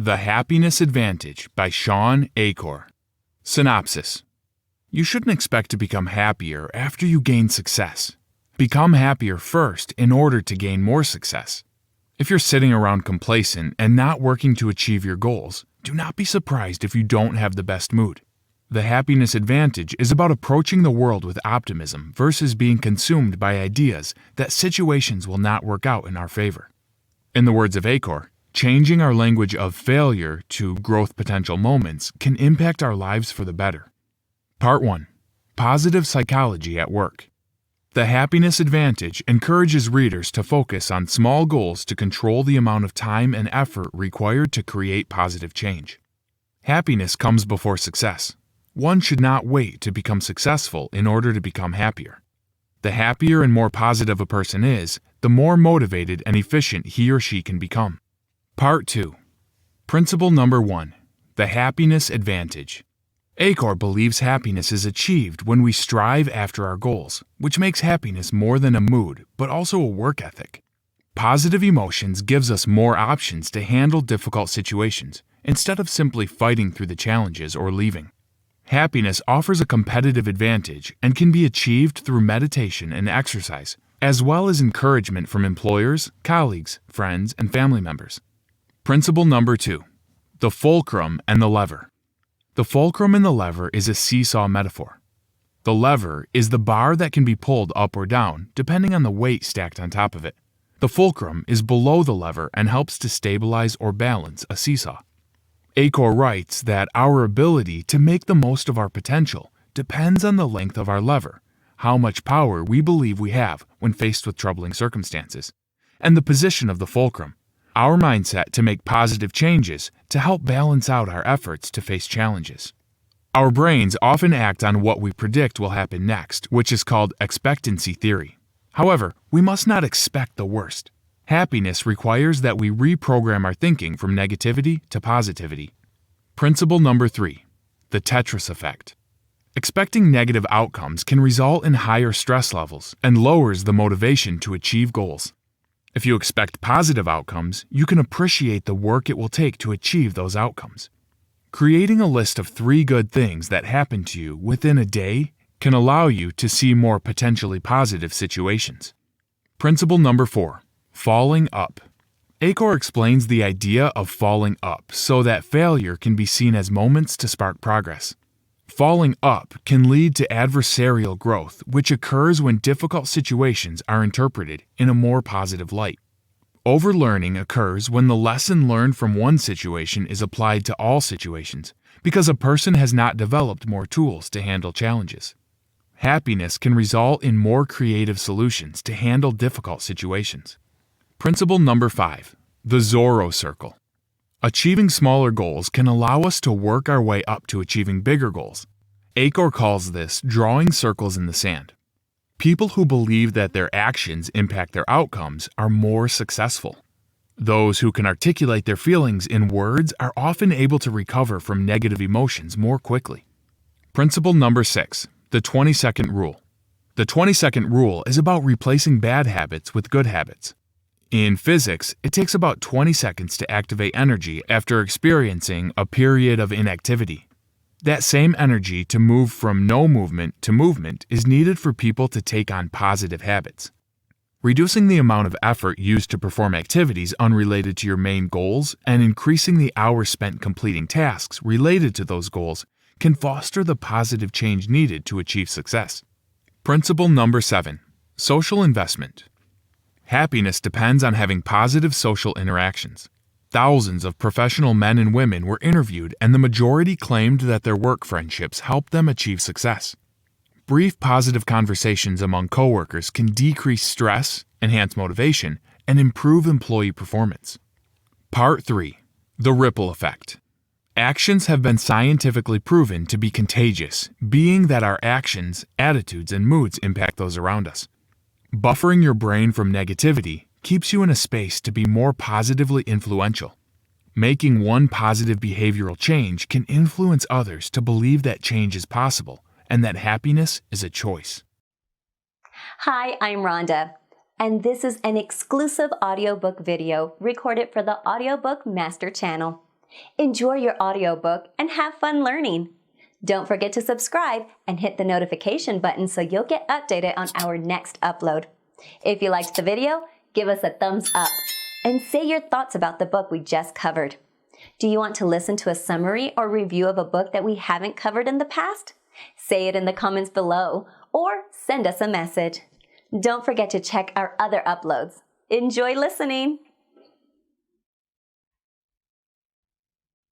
The Happiness Advantage by Shawn Achor. Synopsis. You shouldn't expect to become happier after you gain success. Become happier first in order to gain more success. If you're sitting around complacent and not working to achieve your goals, do not be surprised if you don't have the best mood. The happiness advantage is about approaching the world with optimism versus being consumed by ideas that situations will not work out in our favor. In the words of Achor, changing our language of failure to growth potential moments can impact our lives for the better. Part 1. Positive Psychology at Work. The Happiness Advantage encourages readers to focus on small goals to control the amount of time and effort required to create positive change. Happiness comes before success. One should not wait to become successful in order to become happier. The happier and more positive a person is, the more motivated and efficient he or she can become. Part 2. Principle number 1. The Happiness Advantage. Achor believes happiness is achieved when we strive after our goals, which makes happiness more than a mood, but also a work ethic. Positive emotions gives us more options to handle difficult situations, instead of simply fighting through the challenges or leaving. Happiness offers a competitive advantage and can be achieved through meditation and exercise, as well as encouragement from employers, colleagues, friends, and family members. Principle number 2. The fulcrum and the lever. The fulcrum and the lever is a seesaw metaphor. The lever is the bar that can be pulled up or down, depending on the weight stacked on top of it. The fulcrum is below the lever and helps to stabilize or balance a seesaw. Achor writes that our ability to make the most of our potential depends on the length of our lever, how much power we believe we have when faced with troubling circumstances, and the position of the fulcrum, our mindset to make positive changes to help balance out our efforts to face challenges. Our brains often act on what we predict will happen next, which is called expectancy theory. However, we must not expect the worst. Happiness requires that we reprogram our thinking from negativity to positivity. Principle number 3. The Tetris effect. Expecting negative outcomes can result in higher stress levels and lowers the motivation to achieve goals. If you expect positive outcomes, you can appreciate the work it will take to achieve those outcomes. Creating a list of 3 good things that happen to you within a day can allow you to see more potentially positive situations. Principle number 4. Falling up. Achor explains the idea of falling up so that failure can be seen as moments to spark progress. Falling up can lead to adversarial growth, which occurs when difficult situations are interpreted in a more positive light. Overlearning occurs when the lesson learned from one situation is applied to all situations, because a person has not developed more tools to handle challenges. Happiness can result in more creative solutions to handle difficult situations. Principle number 5. The Zorro Circle. Achieving smaller goals can allow us to work our way up to achieving bigger goals. Achor calls this drawing circles in the sand. People who believe that their actions impact their outcomes are more successful. Those who can articulate their feelings in words are often able to recover from negative emotions more quickly. Principle number 6. The 20-second rule. The 20-second rule is about replacing bad habits with good habits. In physics, it takes about 20 seconds to activate energy after experiencing a period of inactivity. That same energy to move from no movement to movement is needed for people to take on positive habits. Reducing the amount of effort used to perform activities unrelated to your main goals and increasing the hours spent completing tasks related to those goals can foster the positive change needed to achieve success. Principle number 7. Social investment. Happiness depends on having positive social interactions. Thousands of professional men and women were interviewed, and the majority claimed that their work friendships helped them achieve success. Brief positive conversations among coworkers can decrease stress, enhance motivation, and improve employee performance. Part 3. The Ripple Effect. Actions have been scientifically proven to be contagious, being that our actions, attitudes, and moods impact those around us. Buffering your brain from negativity keeps you in a space to be more positively influential. Making one positive behavioral change can influence others to believe that change is possible and that happiness is a choice. Hi, I'm Rhonda, and this is an exclusive audiobook video recorded for the Audiobook Master Channel. Enjoy your audiobook and have fun learning. Don't forget to subscribe and hit the notification button so you'll get updated on our next upload. If you liked the video, give us a thumbs up and say your thoughts about the book we just covered. Do you want to listen to a summary or review of a book that we haven't covered in the past? Say it in the comments below or send us a message. Don't forget to check our other uploads. Enjoy listening!